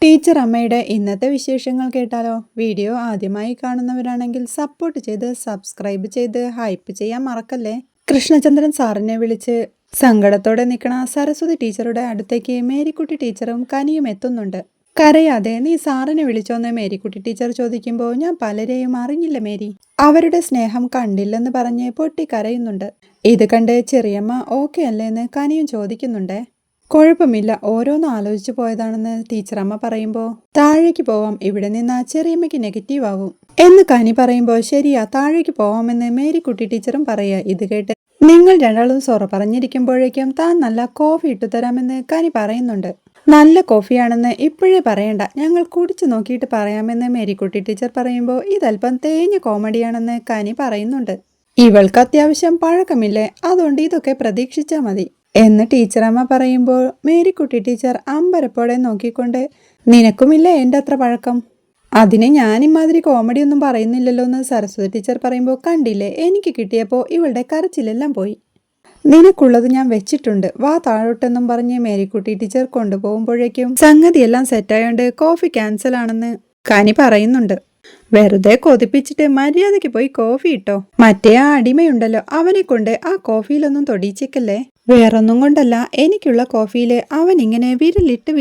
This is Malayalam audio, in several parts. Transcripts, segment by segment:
ടീച്ചർ അമ്മയുടെ ഇന്നത്തെ വിശേഷങ്ങൾ കേട്ടാലോ? വീഡിയോ ആദ്യമായി കാണുന്നവരാണെങ്കിൽ സപ്പോർട്ട് ചെയ്ത് സബ്സ്ക്രൈബ് ചെയ്ത് ഹൈപ്പ് ചെയ്യാൻ മറക്കല്ലേ. കൃഷ്ണചന്ദ്രൻ സാറിനെ വിളിച്ച് സങ്കടത്തോടെ നിൽക്കണ സരസ്വതി ടീച്ചറുടെ അടുത്തേക്ക് മേരിക്കുട്ടി ടീച്ചറും കനിയും എത്തുന്നുണ്ട്. കരയാതെ നീ സാറിനെ വിളിച്ചോന്ന് മേരിക്കുട്ടി ടീച്ചർ ചോദിക്കുമ്പോൾ ഞാൻ പലരെയും അറിഞ്ഞില്ല മേരി, അവരുടെ സ്നേഹം കണ്ടില്ലെന്ന് പറഞ്ഞ് പൊട്ടി കരയുന്നുണ്ട്. ഇത് കണ്ട് ചെറിയമ്മ ഓക്കെ അല്ലേന്ന് കനിയും ചോദിക്കുന്നുണ്ടേ. കുഴപ്പമില്ല, ഓരോന്ന് ആലോചിച്ചു പോയതാണെന്ന് ടീച്ചറമ്മ പറയുമ്പോൾ താഴേക്ക് പോവാം, ഇവിടെ നിന്ന് ചെറിയമ്മയ്ക്ക് നെഗറ്റീവ് ആവും എന്ന് കനി പറയുമ്പോൾ ശരിയാ, താഴേക്ക് പോവാമെന്ന് മേരിക്കുട്ടി ടീച്ചറും പറയാ. ഇത് കേട്ട് നിങ്ങൾ രണ്ടാളും സൊറ പറഞ്ഞിരിക്കുമ്പോഴേക്കും താൻ നല്ല കോഫി ഇട്ടുതരാമെന്ന് കനി പറയുന്നുണ്ട്. നല്ല കോഫിയാണെന്ന് ഇപ്പോഴേ പറയണ്ട, ഞങ്ങൾ കുടിച്ചു നോക്കിയിട്ട് പറയാമെന്ന് മേരിക്കുട്ടി ടീച്ചർ പറയുമ്പോൾ ഇതല്പം തേഞ്ഞ കോമഡിയാണെന്ന് കനി പറയുന്നുണ്ട്. ഇവൾക്ക് അത്യാവശ്യം പഴക്കമില്ലേ, അതുകൊണ്ട് ഇതൊക്കെ പ്രതീക്ഷിച്ചാൽ മതി എന്ന് ടീച്ചറമ്മ പറയുമ്പോൾ മേരിക്കുട്ടി ടീച്ചർ അമ്പരപ്പോടെ നോക്കിക്കൊണ്ട് നിനക്കുമില്ലേ എൻ്റെ അത്ര പഴക്കം, അതിന് ഞാൻ ഇമാതിരി കോമഡിയൊന്നും പറയുന്നില്ലല്ലോ എന്ന് സരസ്വതി ടീച്ചർ പറയുമ്പോൾ കണ്ടില്ലേ, എനിക്ക് കിട്ടിയപ്പോൾ ഇവളുടെ കരച്ചിലെല്ലാം പോയി. നിനക്കുള്ളത് ഞാൻ വെച്ചിട്ടുണ്ട്, വാ താഴോട്ടെന്നും പറഞ്ഞ് മേരിക്കുട്ടി ടീച്ചർ കൊണ്ടുപോകുമ്പോഴേക്കും സംഗതിയെല്ലാം സെറ്റായോണ്ട് കോഫി ക്യാൻസൽ ആണെന്ന് കനി പറയുന്നുണ്ട്. വെറുതെ കൊതിപ്പിച്ചിട്ട് മര്യാദയ്ക്ക് പോയി കോഫി ഇട്ടോ, മറ്റേ ആ അടിമയുണ്ടല്ലോ അവനെ കൊണ്ട് ആ കോഫിയിലൊന്നും തൊടിയിച്ചേക്കല്ലേ. വേറൊന്നും കൊണ്ടല്ല, എനിക്കുള്ള കോഫിയില് അവൻ ഇങ്ങനെ വിരലിട്ട്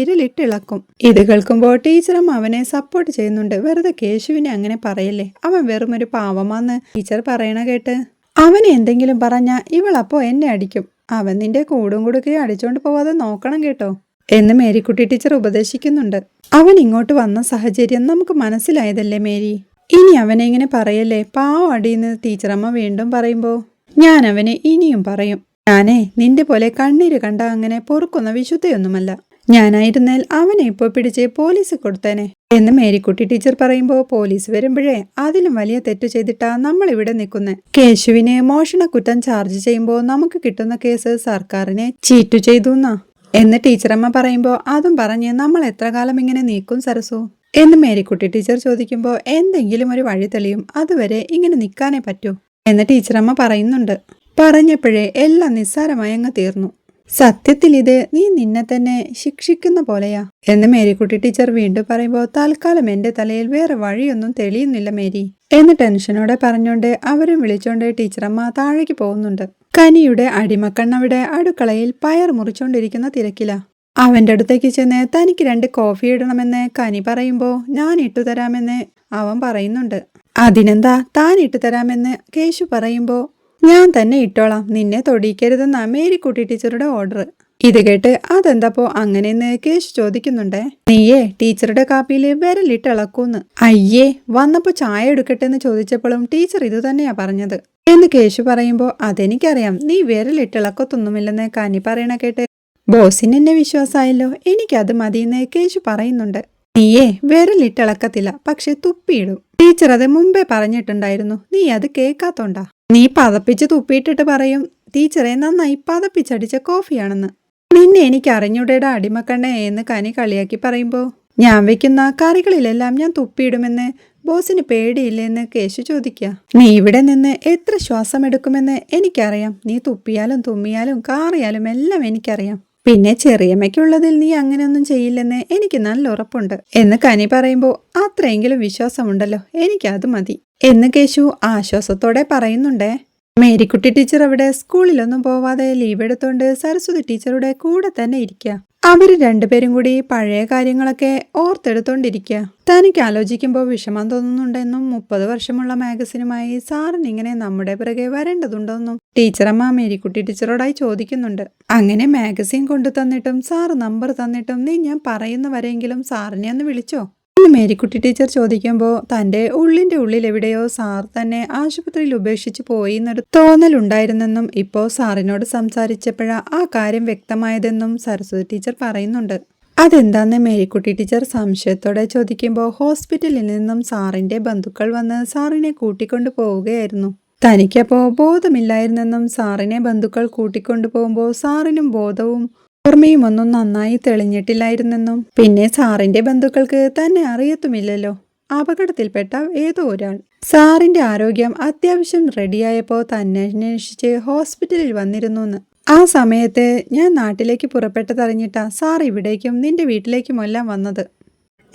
ഇളക്കും. ഇത് കേൾക്കുമ്പോൾ ടീച്ചറും അവനെ സപ്പോർട്ട് ചെയ്യുന്നുണ്ട്. വെറുതെ കേശുവിനെ അങ്ങനെ പറയല്ലേ, അവൻ വെറും ഒരു പാവമാന്ന് ടീച്ചർ പറയണ കേട്ട് അവനെ എന്തെങ്കിലും പറഞ്ഞാ ഇവളപ്പോ എന്നെ അടിക്കും, അവൻ നിന്റെ കൂടും കൊടുക്കുകയും അടിച്ചോണ്ട് പോവാതെ നോക്കണം കേട്ടോ എന്ന് മേരിക്കുട്ടി ടീച്ചർ ഉപദേശിക്കുന്നുണ്ട്. അവൻ ഇങ്ങോട്ട് വന്ന സാഹചര്യം നമുക്ക് മനസ്സിലായതല്ലേ മേരി, ഇനി അവനെ ഇങ്ങനെ പറയല്ലേ, പാവം അടിയെന്ന് ടീച്ചറമ്മ വീണ്ടും പറയുമ്പോൾ ഞാൻ അവനെ ഇനിയും പറയും. ഞാനേ നിന്റെ പോലെ കണ്ണീര് കണ്ട അങ്ങനെ പൊറുക്കുന്ന വിശുദ്ധയൊന്നുമല്ല, ഞാനായിരുന്നാൽ അവനെ ഇപ്പോൾ പിടിച്ച് പോലീസ് കൊടുത്തേനെ എന്ന് മേരിക്കുട്ടി ടീച്ചർ പറയുമ്പോൾ പോലീസ് വരുമ്പോഴേ അതിലും വലിയ തെറ്റ് ചെയ്തിട്ടാ നമ്മൾ ഇവിടെ നിൽക്കുന്നത്. കേശുവിനെ മോഷണക്കുറ്റം ചാർജ് ചെയ്യുമ്പോൾ നമുക്ക് കിട്ടുന്ന കേസ് സർക്കാരിനെ ചീറ്റു ചെയ്തുന്നാ എന്ന് ടീച്ചറമ്മ പറയുമ്പോൾ അതും പറഞ്ഞ് നമ്മൾ എത്ര കാലം ഇങ്ങനെ നീക്കും സരസു എന്ന് മേരിക്കുട്ടി ടീച്ചർ ചോദിക്കുമ്പോൾ എന്തെങ്കിലും ഒരു വഴി തെളിയും, അതുവരെ ഇങ്ങനെ നിൽക്കാനേ പറ്റൂ എന്ന് ടീച്ചറമ്മ പറയുന്നുണ്ട്. പറഞ്ഞപ്പോഴേ എല്ലാം നിസ്സാരമായി അങ്ങ് തീർന്നു. സത്യത്തിൽ ഇത് നീ നിന്നെ തന്നെ ശിക്ഷിക്കുന്ന പോലെയാ എന്ന് മേരിക്കുട്ടി ടീച്ചർ വീണ്ടും പറയുമ്പോൾ തൽക്കാലം എന്റെ തലയിൽ വേറെ വഴിയൊന്നും തെളിയുന്നില്ല മേരി എന്ന് ടെൻഷനോടെ പറഞ്ഞുകൊണ്ട് അവരും വിളിച്ചോണ്ട് ടീച്ചറമ്മ താഴേക്ക് പോകുന്നുണ്ട്. കനിയുടെ അടിമക്കണ്ണവിടെ അടുക്കളയിൽ പയർ മുറിച്ചോണ്ടിരിക്കുന്ന തിരക്കില. അവന്റെ അടുത്തേക്ക് ചെന്ന് തനിക്ക് 2 കോഫി ഇടണമെന്ന് കനി പറയുമ്പോ ഞാൻ ഇട്ടുതരാമെന്ന് അവൻ പറയുന്നുണ്ട്. അതിനെന്താ താൻ ഇട്ടുതരാമെന്ന് കേശു പറയുമ്പോ ഞാൻ തന്നെ ഇട്ടോളാം, നിന്നെ തൊടിയിക്കരുതെന്നാ മേരിക്കുട്ടി ടീച്ചറുടെ ഓർഡർ. ഇത് കേട്ട് അതെന്താപ്പോ അങ്ങനെയെന്ന് കേശു ചോദിക്കുന്നുണ്ടേ. നീയേ ടീച്ചറുടെ കാപ്പിയിൽ വിരലിട്ട് ഇളക്കൂന്ന്. അയ്യേ, വന്നപ്പോ ചായ എടുക്കട്ടെ എന്ന് ചോദിച്ചപ്പോഴും ടീച്ചർ ഇത് തന്നെയാ പറഞ്ഞത് എന്ന് കേശു പറയുമ്പോ അതെനിക്കറിയാം, നീ വിരലിട്ട് ഇളക്കത്തൊന്നുമില്ലെന്ന് കനി പറയണ കേട്ട് ബോസിന് എന്നെ വിശ്വാസമായല്ലോ, എനിക്കത് മതിയെന്ന് കേശു പറയുന്നുണ്ട്. നീയേ വിരലിട്ടിളക്കത്തില്ല, പക്ഷെ തുപ്പിയിടും, ടീച്ചർ അത് മുമ്പേ പറഞ്ഞിട്ടുണ്ടായിരുന്നു, നീ അത് കേൾക്കാത്തോണ്ടാ. നീ പതപ്പിച്ച് തുപ്പിയിട്ടിട്ട് പറയും ടീച്ചറെ നന്നായി പതപ്പിച്ചടിച്ച കോഫിയാണെന്ന്. നിന്നെ എനിക്ക് അറിഞ്ഞൂടേടാ അടിമക്കണ്ണേ എന്ന് കനി കളിയാക്കി പറയുമ്പോ ഞാൻ വെക്കുന്ന കറികളിലെല്ലാം ഞാൻ തുപ്പിയിടുമെന്ന് ബോസിന് പേടിയില്ലെന്ന് കേശു ചോദിക്കുക. നീ ഇവിടെ നിന്ന് എത്ര ശ്വാസം എടുക്കുമെന്ന് എനിക്കറിയാം, നീ തുപ്പിയാലും തുമ്മിയാലും കാറിയാലും എല്ലാം എനിക്കറിയാം, പിന്നെ ചെറിയമ്മയ്ക്കുള്ളതിൽ നീ അങ്ങനെയൊന്നും ചെയ്യില്ലെന്ന് എനിക്ക് നല്ല ഉറപ്പുണ്ട് എന്ന് കനി പറയുമ്പോൾ അത്രയെങ്കിലും വിശ്വാസമുണ്ടല്ലോ, എനിക്കത് മതി എന്ന് കേശു ആശ്വാസത്തോടെ പറയുന്നുണ്ടേ. മേരിക്കുട്ടി ടീച്ചർ അവിടെ സ്കൂളിലൊന്നും പോവാതെ ലീവ് എടുത്തോണ്ട് സരസ്വതി ടീച്ചറുടെ കൂടെ തന്നെ ഇരിക്കുക. അവര് രണ്ടുപേരും കൂടി പഴയ കാര്യങ്ങളൊക്കെ ഓർത്തെടുത്തോണ്ടിരിക്കുക. തനിക്ക് ആലോചിക്കുമ്പോൾ വിഷമം തോന്നുന്നുണ്ടെന്നും 30 വർഷമുള്ള മാഗസിനുമായി സാറിന് ഇങ്ങനെ നമ്മുടെ പിറകെ വരേണ്ടതുണ്ടോന്നും ടീച്ചറമ്മ മേരിക്കുട്ടി ടീച്ചറോടായി ചോദിക്കുന്നുണ്ട്. അങ്ങനെ മാഗസിൻ കൊണ്ടു തന്നിട്ടും സാറ് നമ്പർ തന്നിട്ടും നീ ഞാൻ പറയുന്ന വരെയെങ്കിലും സാറിനെ ഒന്ന് വിളിച്ചോ എന്ന് മേരിക്കുട്ടി ടീച്ചർ ചോദിക്കുമ്പോൾ തന്റെ ഉള്ളിന്റെ ഉള്ളിൽ എവിടെയോ സാർ തന്നെ ആശുപത്രിയിൽ ഉപേക്ഷിച്ചു പോയി എന്നൊരു തോന്നലുണ്ടായിരുന്നെന്നും ഇപ്പോൾ സാറിനോട് സംസാരിച്ചപ്പോഴാ ആ കാര്യം വ്യക്തമായതെന്നും സരസ്വതി ടീച്ചർ പറയുന്നുണ്ട്. അതെന്താന്ന് മേരിക്കുട്ടി ടീച്ചർ സംശയത്തോടെ ചോദിക്കുമ്പോൾ ഹോസ്പിറ്റലിൽ നിന്നും സാറിന്റെ ബന്ധുക്കൾ വന്ന് സാറിനെ കൂട്ടിക്കൊണ്ടു പോവുകയായിരുന്നു. തനിക്കപ്പോ ബോധമില്ലായിരുന്നെന്നും സാറിനെ ബന്ധുക്കൾ കൂട്ടിക്കൊണ്ടു പോകുമ്പോൾ സാറിനും ബോധവും ഓർമ്മയും ഒന്നും നന്നായി തെളിഞ്ഞിട്ടില്ലായിരുന്നെന്നും പിന്നെ സാറിന്റെ ബന്ധുക്കൾക്ക് തന്നെ അറിയത്തുമില്ലല്ലോ, അപകടത്തിൽപ്പെട്ട ഏതോ ഒരാൾ സാറിന്റെ ആരോഗ്യം അത്യാവശ്യം റെഡിയായപ്പോ തന്നെ അന്വേഷിച്ച് ഹോസ്പിറ്റലിൽ വന്നിരുന്നു. ആ സമയത്ത് ഞാൻ നാട്ടിലേക്ക് പുറപ്പെട്ടതറിഞ്ഞിട്ടാ സാർ ഇവിടേക്കും നിന്റെ വീട്ടിലേക്കുമെല്ലാം വന്നത്.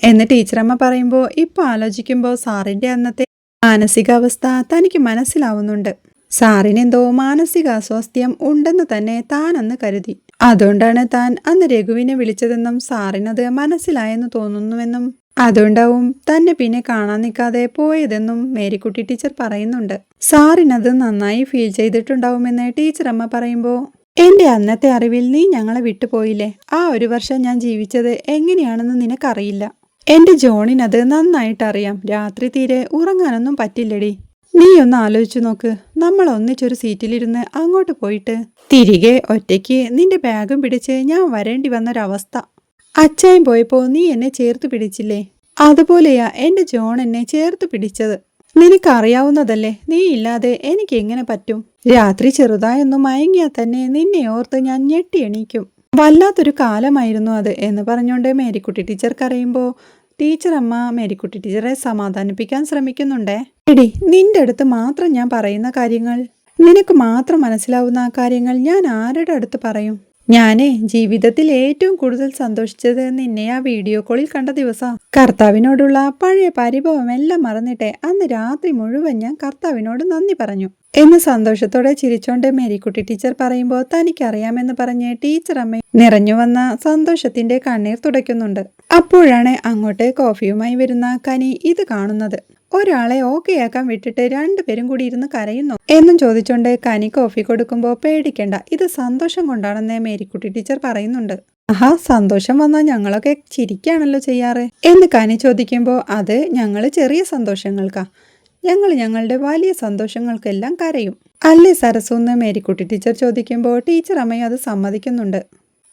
എന്ന് ടീച്ചറമ്മ പറയുമ്പോൾ ഇപ്പൊ ആലോചിക്കുമ്പോൾ സാറിന്റെ അന്നത്തെ മാനസികാവസ്ഥ തനിക്ക് മനസ്സിലാവുന്നുണ്ട്. സാറിനെന്തോ മാനസിക അസ്വാസ്ഥ്യം ഉണ്ടെന്ന് തന്നെ താൻ അന്ന് കരുതി. അതുകൊണ്ടാണ് താൻ അന്ന് രഘുവിനെ വിളിച്ചതെന്നും സാറിനത് മനസ്സിലായെന്ന് തോന്നുന്നുവെന്നും അതുകൊണ്ടാവും തന്നെ പിന്നെ കാണാൻ നിൽക്കാതെ പോയതെന്നും മേരിക്കുട്ടി ടീച്ചർ പറയുന്നുണ്ട്. സാറിനത് നന്നായി ഫീൽ ചെയ്തിട്ടുണ്ടാവുമെന്ന് ടീച്ചറമ്മ പറയുമ്പോൾ, എന്റെ അന്നത്തെ അറിവിൽ നീ ഞങ്ങളെ വിട്ടുപോയില്ലേ? ആ ഒരു വർഷം ഞാൻ ജീവിച്ചത് എങ്ങനെയാണെന്ന് നിനക്കറിയില്ല. എന്റെ ജോണിനത് നന്നായിട്ടറിയാം. രാത്രി തീരെ ഉറങ്ങാനൊന്നും പറ്റില്ലടി. നീ ഒന്ന് ആലോചിച്ചു നോക്ക്. നമ്മൾ ഒന്നിച്ചൊരു സീറ്റിലിരുന്ന് അങ്ങോട്ട് പോയിട്ട് തിരികെ ഒറ്റയ്ക്ക് നിന്റെ ബാഗും പിടിച്ച് ഞാൻ വരേണ്ടി വന്നൊരവസ്ഥ. അച്ചായം പോയപ്പോ നീ എന്നെ ചേർത്ത് പിടിച്ചില്ലേ? അതുപോലെയാ എന്റെ ജോൺ എന്നെ ചേർത്ത് പിടിച്ചത്. നിനക്കറിയാവുന്നതല്ലേ, നീ ഇല്ലാതെ എനിക്ക് എങ്ങനെ പറ്റും? രാത്രി ചെറുതായൊന്നും മയങ്ങിയാൽ തന്നെ നിന്നെ ഓർത്ത് ഞാൻ ഞെട്ടി എണീക്കും. വല്ലാത്തൊരു കാലമായിരുന്നു അത് എന്ന് പറഞ്ഞുകൊണ്ട് മേരിക്കുട്ടി ടീച്ചർ കരയുമ്പോ ടീച്ചറമ്മ മേരിക്കുട്ടി ടീച്ചറെ സമാധാനിപ്പിക്കാൻ ശ്രമിക്കുന്നുണ്ടേ. എടി, നിന്റെ അടുത്ത് മാത്രം ഞാൻ പറയുന്ന കാര്യങ്ങൾ, നിനക്ക് മാത്രം മനസ്സിലാവുന്ന ആ കാര്യങ്ങൾ ഞാൻ ആരുടെ അടുത്ത് പറയും? ഞാനേ ജീവിതത്തിൽ ഏറ്റവും കൂടുതൽ സന്തോഷിച്ചത് നിന്നെ ആ വീഡിയോ കോളിൽ കണ്ട ദിവസം. കർത്താവിനോടുള്ള പഴയ പരിഭവം എല്ലാം മറന്നിട്ടെ അന്ന് രാത്രി മുഴുവൻ ഞാൻ കർത്താവിനോട് നന്ദി പറഞ്ഞു എന്ന് സന്തോഷത്തോടെ ചിരിച്ചോണ്ട് മേരിക്കുട്ടി ടീച്ചർ പറയുമ്പോൾ തനിക്കറിയാമെന്ന് പറഞ്ഞ് ടീച്ചർ അമ്മ നിറഞ്ഞു വന്ന സന്തോഷത്തിന്റെ കണ്ണീർ തുടയ്ക്കുന്നുണ്ട്. അപ്പോഴാണ് അങ്ങോട്ട് കോഫിയുമായി വരുന്ന കനി ഇത് കാണുന്നത്. ഒരാളെ ഓക്കെയാക്കാൻ വിട്ടിട്ട് രണ്ടുപേരും കൂടി ഇരുന്ന് കരയുന്നു എന്നും ചോദിച്ചോണ്ട് കനി കോഫി കൊടുക്കുമ്പോൾ, പേടിക്കണ്ട, ഇത് സന്തോഷം കൊണ്ടാണെന്ന് മേരിക്കുട്ടി ടീച്ചർ പറയുന്നുണ്ട്. ആഹാ, സന്തോഷം വന്നാൽ ഞങ്ങളൊക്കെ ചിരിക്കാണല്ലോ ചെയ്യാറ് എന്ന് കനി ചോദിക്കുമ്പോൾ, അത് ഞങ്ങള് ചെറിയ സന്തോഷങ്ങൾക്കാ, ഞങ്ങൾ ഞങ്ങളുടെ വലിയ സന്തോഷങ്ങൾക്കെല്ലാം കരയും അല്ലേ സരസു എന്ന് മേരിക്കുട്ടി ടീച്ചർ ചോദിക്കുമ്പോൾ ടീച്ചർ അമ്മയും അത് സമ്മതിക്കുന്നുണ്ട്.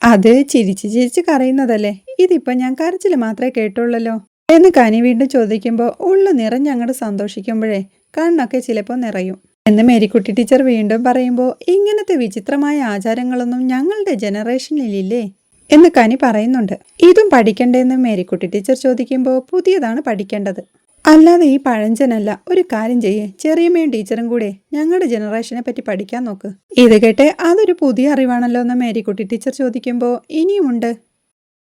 അത് ചിരിച്ച് ചിരിച്ച് കരയുന്നതല്ലേ, ഇതിപ്പോ ഞാൻ കരച്ചിൽ മാത്രമേ കേട്ടുള്ളല്ലോ എന്ന് കനി വീണ്ടും ചോദിക്കുമ്പോൾ, ഉള്ളു നിറഞ്ഞങ്ങോട്ട് സന്തോഷിക്കുമ്പോഴേ കണ്ണൊക്കെ ചിലപ്പോൾ നിറയും എന്ന് മേരിക്കുട്ടി ടീച്ചർ വീണ്ടും പറയുമ്പോൾ, ഇങ്ങനത്തെ വിചിത്രമായ ആചാരങ്ങളൊന്നും ഞങ്ങളുടെ ജനറേഷനിലില്ലേ എന്ന് കനി പറയുന്നുണ്ട്. ഇതും പഠിക്കണ്ടേന്ന് മേരിക്കുട്ടി ടീച്ചർ ചോദിക്കുമ്പോൾ, പുതിയതാണ് പഠിക്കേണ്ടത്, അല്ലാതെ ഈ പഴഞ്ചനല്ല. ഒരു കാര്യം ചെയ്യേ, ചെറിയമ്മയും ടീച്ചറും കൂടെ ഞങ്ങളുടെ ജനറേഷനെ പറ്റി പഠിക്കാൻ നോക്ക്. ഇത് കേട്ടെ അതൊരു പുതിയ അറിവാണല്ലോ എന്ന് മേരിക്കുട്ടി ടീച്ചർ ചോദിക്കുമ്പോൾ, ഇനിയുമുണ്ട്,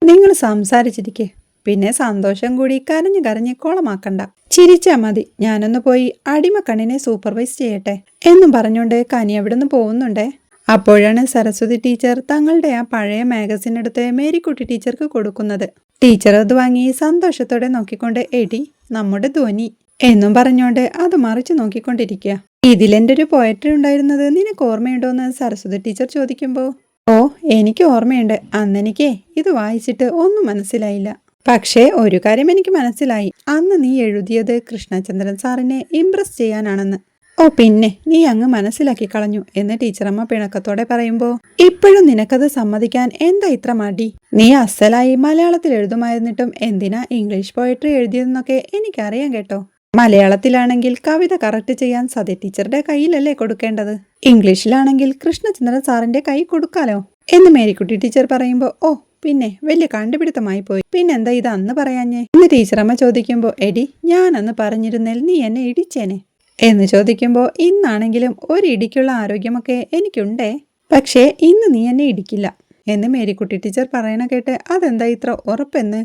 നിങ്ങൾ സംസാരിച്ചിരിക്കേ, പിന്നെ സന്തോഷം കൂടി കരഞ്ഞു കരഞ്ഞ് കോളമാക്കണ്ട, ചിരിച്ചാ മതി. ഞാനൊന്ന് പോയി അടിമക്കണ്ണിനെ സൂപ്പർവൈസ് ചെയ്യട്ടെ എന്നും പറഞ്ഞുകൊണ്ട് കനി അവിടുന്ന് പോകുന്നുണ്ടേ. അപ്പോഴാണ് സരസ്വതി ടീച്ചർ തങ്ങളുടെ ആ പഴയ മാഗസിൻ എടുത്ത് മേരിക്കുട്ടി ടീച്ചർക്ക് കൊടുക്കുന്നത്. ടീച്ചർ അത് വാങ്ങി സന്തോഷത്തോടെ നോക്കിക്കൊണ്ട്, എടി നമ്മുടെ ധ്വനി എന്നും പറഞ്ഞുകൊണ്ട് അത് മറിച്ച് നോക്കിക്കൊണ്ടിരിക്കുക. ഇതിലെന്റെ ഒരു പോയട്രി ഉണ്ടായിരുന്നത് നിനക്ക് ഓർമ്മയുണ്ടോന്ന് സരസ്വതി ടീച്ചർ ചോദിക്കുമ്പോൾ, ഓ എനിക്ക് ഓർമ്മയുണ്ട്. അന്നെനിക്കേ ഇത് വായിച്ചിട്ട് ഒന്നും മനസ്സിലായില്ല. പക്ഷേ ഒരു കാര്യം എനിക്ക് മനസ്സിലായി, അന്ന് നീ എഴുതിയത് കൃഷ്ണചന്ദ്രൻ സാറിനെ ഇംപ്രസ് ചെയ്യാനാണെന്ന്. ഓ പിന്നെ നീ അങ്ങ് മനസ്സിലാക്കി കളഞ്ഞു എന്ന് ടീച്ചറമ്മ പിണക്കത്തോടെ പറയുമ്പോൾ, ഇപ്പോഴും നിനക്കത് സമ്മതിക്കാൻ എന്താ ഇത്ര മടി? നീ അസലായി മലയാളത്തിൽ എഴുതുമായിരുന്നിട്ടും എന്തിനാ ഇംഗ്ലീഷ് പോയട്രി എഴുതിയതെന്നൊക്കെ എനിക്കറിയാം കേട്ടോ. മലയാളത്തിലാണെങ്കിൽ കവിത കറക്റ്റ് ചെയ്യാൻ സതി ടീച്ചറുടെ കയ്യിലല്ലേ കൊടുക്കേണ്ടത്, ഇംഗ്ലീഷിലാണെങ്കിൽ കൃഷ്ണചന്ദ്രൻ സാറിന്റെ കൈ കൊടുക്കാലോ എന്ന് മേരിക്കുട്ടി ടീച്ചർ പറയുമ്പോൾ, ഓ പിന്നെ വലിയ കണ്ടുപിടുത്തമായി പോയി, പിന്നെന്താ ഇത് അന്ന് പറയാഞ്ഞേ എന്ന് ടീച്ചറമ്മ ചോദിക്കുമ്പോൾ, എടി ഞാൻ അന്ന് പറഞ്ഞിരുന്നേൽ നീ എന്നെ ഇടിച്ചേനെ എന്ന് ചോദിക്കുമ്പോൾ, ഇന്നാണെങ്കിലും ഒരു ഇടിക്കുള്ള ആരോഗ്യമൊക്കെ എനിക്കുണ്ടേ, പക്ഷേ ഇന്ന് നീ എന്നെ ഇടിക്കില്ല എന്ന് മേരിക്കുട്ടി ടീച്ചർ പറയണ കേട്ട് അതെന്താ ഇത്ര ഉറപ്പെന്ന്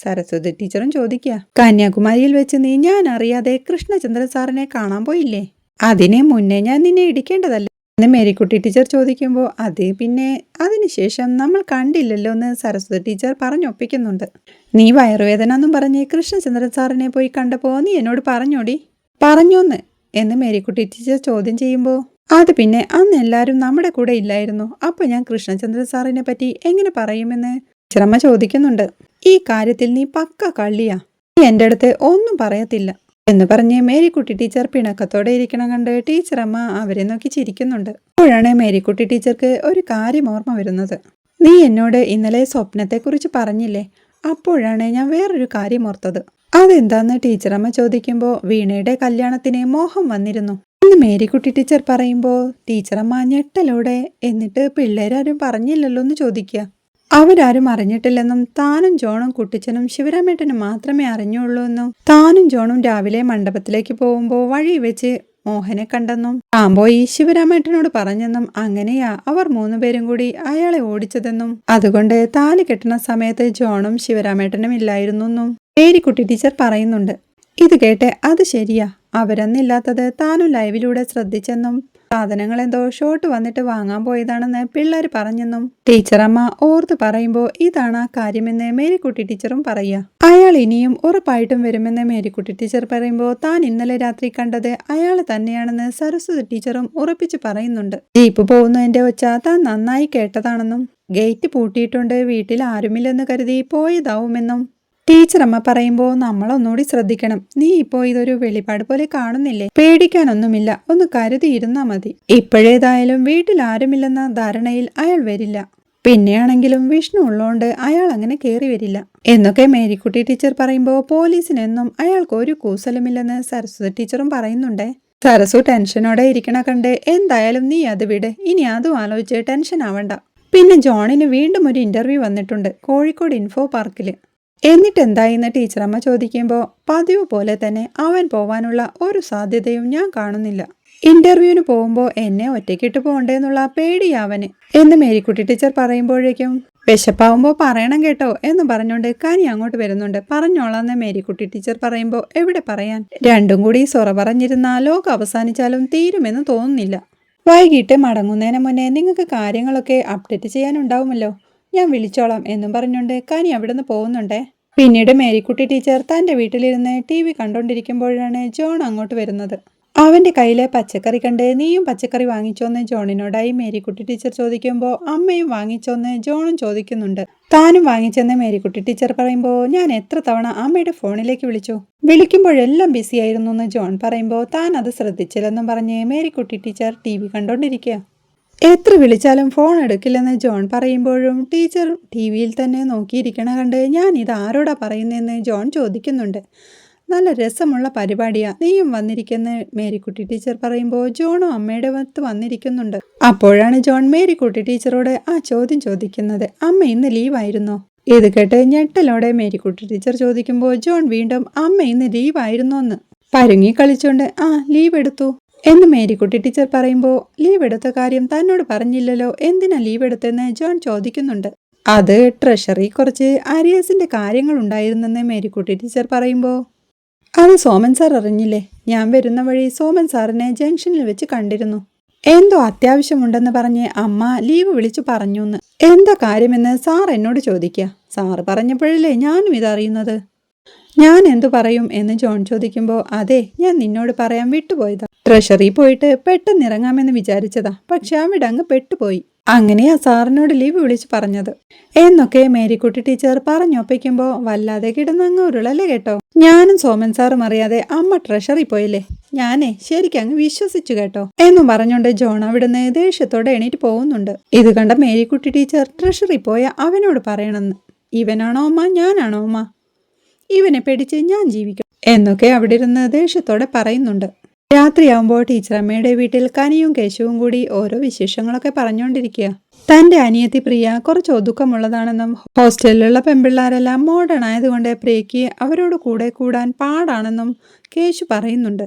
സരസ്വതി ടീച്ചറും ചോദിക്കുക. കന്യാകുമാരിയിൽ വെച്ച് നീ ഞാൻ അറിയാതെ കൃഷ്ണചന്ദ്രൻ സാറിനെ കാണാൻ പോയില്ലേ, അതിനെ മുന്നേ ഞാൻ നിന്നെ ഇടിക്കേണ്ടതല്ലേ എന്ന് മേരിക്കുട്ടി ടീച്ചർ ചോദിക്കുമ്പോൾ, അത് പിന്നെ അതിനുശേഷം നമ്മൾ കണ്ടില്ലല്ലോ എന്ന് സരസ്വതി ടീച്ചർ പറഞ്ഞൊപ്പിക്കുന്നുണ്ട്. നീ വയറുവേദന എന്നും പറഞ്ഞ് കൃഷ്ണചന്ദ്രൻ സാറിനെ പോയി കണ്ടപ്പോൾ നീ എന്നോട് പറഞ്ഞോടി? പറഞ്ഞോന്ന് എന്ന് മേരിക്കുട്ടി ടീച്ചർ ചോദ്യം ചെയ്യുമ്പോൾ, അത് പിന്നെ അന്ന് എല്ലാവരും നമ്മുടെ കൂടെ ഇല്ലായിരുന്നു, അപ്പൊ ഞാൻ കൃഷ്ണചന്ദ്രൻ സാറിനെ പറ്റി എങ്ങനെ പറയുമെന്ന് ടീച്ചറമ്മ ചോദിക്കുന്നുണ്ട്. ഈ കാര്യത്തിൽ നീ പക്ക കള്ളിയാ, നീ എൻ്റെ അടുത്ത് ഒന്നും പറയത്തില്ല എന്ന് പറഞ്ഞ് മേരിക്കുട്ടി ടീച്ചർ പിണക്കത്തോടെ ഇരിക്കണം കണ്ട് ടീച്ചറമ്മ അവരെ നോക്കി ചിരിക്കുന്നുണ്ട്. അപ്പോഴാണ് മേരിക്കുട്ടി ടീച്ചർക്ക് ഒരു കാര്യം ഓർമ്മ വരുന്നത്. നീ എന്നോട് ഇന്നലെ സ്വപ്നത്തെക്കുറിച്ച് പറഞ്ഞില്ലേ, അപ്പോഴാണ് ഞാൻ വേറൊരു കാര്യം ഓർത്തത്. അതെന്താന്ന് ടീച്ചറമ്മ ചോദിക്കുമ്പോൾ, വീണയുടെ കല്യാണത്തിന് മോഹം വന്നിരുന്നു എന്ന് മേരിക്കുട്ടി ടീച്ചർ പറയുമ്പോൾ ടീച്ചറമ്മ ഞെട്ടലോടെ, എന്നിട്ട് പിള്ളേരാരും പറഞ്ഞില്ലല്ലോ എന്ന് ചോദിക്കുക. അവരാരും അറിഞ്ഞിട്ടില്ലെന്നും താനും ജോണും കുട്ടിച്ചനും ശിവരാമേട്ടനും മാത്രമേ അറിഞ്ഞുള്ളൂ എന്നും താനും ജോണും രാവിലെ മണ്ഡപത്തിലേക്ക് പോകുമ്പോൾ വഴി വെച്ച് മോഹനെ കണ്ടെന്നും താൻ പോയി ശിവരാമേട്ടനോട് പറഞ്ഞെന്നും അങ്ങനെയാ അവർ 3 പേരും കൂടി അയാളെ ഓടിച്ചതെന്നും അതുകൊണ്ട് താലി കെട്ടുന്ന സമയത്ത് ജോണും ശിവരാമേട്ടനും ഇല്ലായിരുന്നു എന്നും മേരിക്കുട്ടി ടീച്ചർ പറയുന്നുണ്ട്. ഇത് കേട്ട് അത് ശരിയാ, അവരന്നില്ലാത്തത് താനും ലൈവിലൂടെ ശ്രദ്ധിച്ചെന്നും സാധനങ്ങൾ എന്തോ ഷോട്ട് വന്നിട്ട് വാങ്ങാൻ പോയതാണെന്ന് പിള്ളേർ പറഞ്ഞെന്നും ടീച്ചറമ്മ ഓർത്ത് പറയുമ്പോൾ ഇതാണ് ആ കാര്യമെന്ന് മേരിക്കുട്ടി ടീച്ചറും പറയുക. അയാൾ ഇനിയും ഉറപ്പായിട്ടും വരുമെന്ന് മേരിക്കുട്ടി ടീച്ചർ പറയുമ്പോൾ താൻ ഇന്നലെ രാത്രി കണ്ടത് അയാൾ തന്നെയാണെന്ന് സരസ്വതി ടീച്ചറും ഉറപ്പിച്ചു പറയുന്നുണ്ട്. ജീപ്പ് പോകുന്നതിന്റെ ഒച്ച താൻ നന്നായി കേട്ടതാണെന്നും ഗേറ്റ് പൂട്ടിയിട്ടുണ്ട്, വീട്ടിൽ ആരുമില്ലെന്ന് കരുതി പോയതാവുമെന്നും ടീച്ചറമ്മ പറയുമ്പോൾ നമ്മളൊന്നുകൂടി ശ്രദ്ധിക്കണം. നീ ഇപ്പോൾ ഇതൊരു വെളിപാട് പോലെ കാണുന്നില്ലേ? പേടിക്കാനൊന്നുമില്ല, ഒന്ന് കരുതിയിരുന്നാ മതി. ഇപ്പോഴേതായാലും വീട്ടിൽ ആരുമില്ലെന്ന ധാരണയിൽ അയാൾ വരില്ല. പിന്നെയാണെങ്കിലും വിഷ്ണു ഉള്ളോണ്ട് അയാൾ അങ്ങനെ കയറി വരില്ല എന്നൊക്കെ മേരിക്കുട്ടി ടീച്ചർ പറയുമ്പോൾ പോലീസിനെന്നും അയാൾക്ക് ഒരു കൂസലുമില്ലെന്ന് സരസ്വതി ടീച്ചറും പറയുന്നുണ്ടേ. സരസു ടെൻഷനോടെ ഇരിക്കണ കണ്ട് എന്തായാലും നീ അത് വിട്, ഇനി അതും ആലോചിച്ച് ടെൻഷൻ ആവണ്ട. പിന്നെ ജോണിന് വീണ്ടും ഒരു ഇന്റർവ്യൂ വന്നിട്ടുണ്ട് കോഴിക്കോട് ഇൻഫോ പാർക്കിൽ. എന്നിട്ട് എന്തായിന്ന് ടീച്ചറമ്മ ചോദിക്കുമ്പോൾ പതിവ് പോലെ തന്നെ അവൻ പോവാനുള്ള ഒരു സാധ്യതയും ഞാൻ കാണുന്നില്ല. ഇന്റർവ്യൂവിന് പോകുമ്പോൾ എന്നെ ഒറ്റയ്ക്കിട്ട് പോകണ്ടേന്നുള്ള പേടിയാവന് എന്ന് മേരിക്കുട്ടി ടീച്ചർ പറയുമ്പോഴേക്കും വിശപ്പാവുമ്പോൾ പറയണം കേട്ടോ എന്ന് പറഞ്ഞുകൊണ്ട് കനി അങ്ങോട്ട് വരുന്നുണ്ട്. പറഞ്ഞോളാന്ന് മേരിക്കുട്ടി ടീച്ചർ പറയുമ്പോൾ എവിടെ പറയാൻ, രണ്ടും കൂടി സൊറ പറഞ്ഞിരുന്ന ലോകം അവസാനിച്ചാലും തീരുമെന്ന് തോന്നുന്നില്ല. വൈകിട്ട് മടങ്ങുന്നതിന് മുന്നേ നിങ്ങൾക്ക് കാര്യങ്ങളൊക്കെ അപ്ഡേറ്റ് ചെയ്യാനുണ്ടാവുമല്ലോ, ഞാൻ വിളിച്ചോളാം എന്നും പറഞ്ഞുകൊണ്ട് കനി അവിടുന്ന് പോകുന്നുണ്ടേ. പിന്നീട് മേരിക്കുട്ടി ടീച്ചർ തൻ്റെ വീട്ടിലിരുന്ന് TV കണ്ടോണ്ടിരിക്കുമ്പോഴാണ് ജോൺ അങ്ങോട്ട് വരുന്നത്. അവൻ്റെ കയ്യിലെ പച്ചക്കറി കണ്ട് നീയും പച്ചക്കറി വാങ്ങിച്ചോന്ന് ജോണിനോടായി മേരിക്കുട്ടി ടീച്ചർ ചോദിക്കുമ്പോൾ അമ്മയും വാങ്ങിച്ചോന്ന് ജോണും ചോദിക്കുന്നുണ്ട്. താനും വാങ്ങിച്ചെന്ന് മേരിക്കുട്ടി ടീച്ചർ പറയുമ്പോൾ ഞാൻ എത്ര തവണ അമ്മയുടെ ഫോണിലേക്ക് വിളിച്ചു, വിളിക്കുമ്പോഴെല്ലാം ബിസി ആയിരുന്നു എന്ന് ജോൺ പറയുമ്പോൾ താൻ അത് ശ്രദ്ധിച്ചില്ലെന്നും പറഞ്ഞ് മേരിക്കുട്ടി ടീച്ചർ TV കണ്ടോണ്ടിരിക്കുക. എത്ര വിളിച്ചാലും ഫോൺ എടുക്കില്ലെന്ന് ജോൺ പറയുമ്പോഴും ടീച്ചർ TV-യിൽ തന്നെ നോക്കിയിരിക്കണ കണ്ട് ഞാൻ ഇത് ആരോടാ പറയുന്നതെന്ന് ജോൺ ചോദിക്കുന്നുണ്ട്. നല്ല രസമുള്ള പരിപാടിയാ, നീയും വന്നിരിക്കുന്ന മേരിക്കുട്ടി ടീച്ചർ പറയുമ്പോൾ ജോണും അമ്മയുടെ വത്ത് വന്നിരിക്കുന്നുണ്ട്. അപ്പോഴാണ് ജോൺ മേരിക്കുട്ടി ടീച്ചറോട് ആ ചോദ്യം ചോദിക്കുന്നത്, അമ്മ ഇന്ന് ലീവായിരുന്നോ? ഇത് കേട്ട് ഞെട്ടലോടെ മേരിക്കുട്ടി ടീച്ചർ ചോദിക്കുമ്പോൾ ജോൺ വീണ്ടും അമ്മ ഇന്ന് ലീവായിരുന്നോന്ന് പരുങ്ങി കളിച്ചോണ്ട് ആ ലീവ് എടുത്തു എന്ന് മേരിക്കുട്ടി ടീച്ചർ പറയുമ്പോൾ ലീവ് എടുത്ത കാര്യം തന്നോട് പറഞ്ഞില്ലല്ലോ, എന്തിനാ ലീവ് എടുത്തെന്ന് ജോൺ ചോദിക്കുന്നുണ്ട്. അത് ട്രഷറി കുറച്ച് അരിയസിന്റെ കാര്യങ്ങൾ ഉണ്ടായിരുന്നെന്ന് മേരിക്കുട്ടി ടീച്ചർ പറയുമ്പോൾ അത് സോമൻ സാർ അറിഞ്ഞില്ലേ? ഞാൻ വരുന്ന വഴി സോമൻ സാറിനെ ജംഗ്ഷനിൽ വെച്ച് കണ്ടിരുന്നു. എന്തോ അത്യാവശ്യമുണ്ടെന്ന് പറഞ്ഞ് അമ്മ ലീവ് വിളിച്ചു പറഞ്ഞൂന്ന്. എന്താ കാര്യമെന്ന് സാർ എന്നോട് ചോദിക്കുക. സാറ് പറഞ്ഞപ്പോഴല്ലേ ഞാനും ഇതറിയുന്നത്. ഞാൻ എന്തു പറയും എന്ന് ജോൺ ചോദിക്കുമ്പോൾ അതെ, ഞാൻ നിന്നോട് പറയാൻ വിട്ടുപോയതാ. ട്രഷറി പോയിട്ട് പെട്ടെന്ന് ഇറങ്ങാമെന്ന് വിചാരിച്ചതാ, പക്ഷെ അവിടെ അങ്ങ് പെട്ടുപോയി. അങ്ങനെയാ സാറിനോട് ലീവ് വിളിച്ചു പറഞ്ഞത് എന്നൊക്കെ മേരിക്കുട്ടി ടീച്ചർ പറഞ്ഞൊപ്പിക്കുമ്പോൾ വല്ലാതെ കിടന്നങ്ങ് ഉരുളല്ലേ കേട്ടോ. ഞാനും സോമൻ സാറും അറിയാതെ അമ്മ ട്രഷറി പോയില്ലേ, ഞാനേ ശരിക്കും അങ്ങ് വിശ്വസിച്ചു കേട്ടോ എന്നും പറഞ്ഞുകൊണ്ട് ജോൺ അവിടുന്ന് ദേഷ്യത്തോടെ എണീറ്റ് പോകുന്നുണ്ട്. ഇത് കണ്ട മേരിക്കുട്ടി ടീച്ചർ ട്രഷറി പോയ അവനോട് പറയണമെന്ന്, ഇവനാണോ അമ്മ ഞാനാണോ അമ്മ, ഇവനെ പേടിച്ച് ഞാൻ ജീവിക്കും എന്നൊക്കെ അവിടെ ഇരുന്ന് ദേഷ്യത്തോടെ പറയുന്നുണ്ട്. രാത്രിയാവുമ്പോൾ ടീച്ചറമ്മയുടെ വീട്ടിൽ കനിയും കേശവും കൂടി ഓരോ വിശേഷങ്ങളൊക്കെ പറഞ്ഞുകൊണ്ടിരിക്കുക. തൻ്റെ അനിയത്തി പ്രിയ കുറച്ച് ഒതുക്കമുള്ളതാണെന്നും ഹോസ്റ്റലിലുള്ള പെൺപിള്ളാരെല്ലാം മോഡേൺ ആയതുകൊണ്ട് പ്രിയയ്ക്ക് അവരോട് കൂടെ കൂടാൻ പാടാണെന്നും കേശു പറയുന്നുണ്ട്.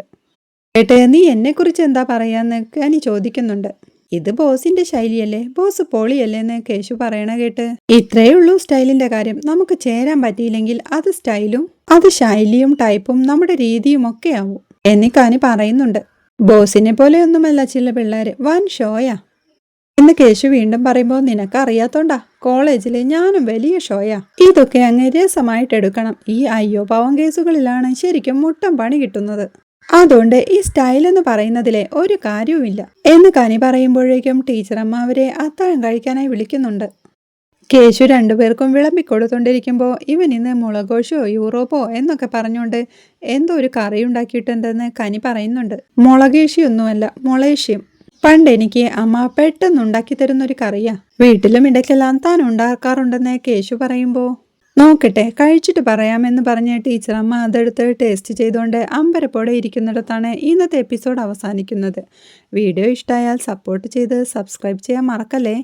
കേട്ട് നീ എന്നെക്കുറിച്ച് എന്താ പറയാന്ന് കനി ചോദിക്കുന്നുണ്ട്. ഇത് ബോസിന്റെ ശൈലിയല്ലേ, ബോസ് പൊളിയല്ലേന്ന് കേശു പറയണ കേട്ട് ഇത്രയേ ഉള്ളൂ സ്റ്റൈലിന്റെ കാര്യം, നമുക്ക് ചേരാൻ പറ്റിയില്ലെങ്കിൽ അത് സ്റ്റൈലും അത് ശൈലിയും ടൈപ്പും നമ്മുടെ രീതിയും ഒക്കെ ആവും എന്നീ കനി പറയുന്നുണ്ട്. ബോസിനെ പോലെ ഒന്നുമല്ല ചില പിള്ളേര്, വൻ ഷോയാ എന്ന് കേശു വീണ്ടും പറയുമ്പോൾ നിനക്കറിയാത്തോണ്ടാ, കോളേജിൽ ഞാനും വലിയ ഷോയാ. ഇതൊക്കെ അങ്ങ് രസമായിട്ട് എടുക്കണം. ഈ അയ്യോ പാവം കേസുകളിലാണ് ശരിക്കും മുട്ടം പണി കിട്ടുന്നത്. അതുകൊണ്ട് ഈ സ്റ്റൈൽ എന്ന് പറയുന്നതിലെ ഒരു കാര്യവുമില്ല എന്ന് കനി പറയുമ്പോഴേക്കും ടീച്ചറമ്മ അവരെ അത്താഴം കഴിക്കാനായി വിളിക്കുന്നുണ്ട്. കേശു രണ്ടുപേർക്കും വിളമ്പിക്കൊടുത്തോണ്ടിരിക്കുമ്പോൾ ഇവൻ ഇന്ന് മുളകോശോ യൂറോപ്പോ എന്നൊക്കെ പറഞ്ഞുകൊണ്ട് എന്തോ ഒരു കറി ഉണ്ടാക്കിയിട്ടുണ്ടെന്ന് കനി പറയുന്നുണ്ട്. മുളകേശിയൊന്നുമല്ല, മൊളേഷ്യം. പണ്ട് എനിക്ക് അമ്മ പെട്ടെന്നുണ്ടാക്കി തരുന്നൊരു കറിയാ, വീട്ടിലും ഇടയ്ക്കെല്ലാം താൻ ഉണ്ടാക്കാറുണ്ടെന്ന് കേശു പറയുമ്പോൾ നോക്കട്ടെ കഴിച്ചിട്ട് പറയാമെന്ന് പറഞ്ഞ് ടീച്ചറമ്മ അതെടുത്ത് ടേസ്റ്റ് ചെയ്തുകൊണ്ട് അമ്പരപ്പോടെ ഇരിക്കുന്നിടത്താണ് ഇന്നത്തെ എപ്പിസോഡ് അവസാനിക്കുന്നത്. വീഡിയോ ഇഷ്ടമായാൽ സപ്പോർട്ട് ചെയ്ത് സബ്സ്ക്രൈബ് ചെയ്യാൻ മറക്കല്ലേ.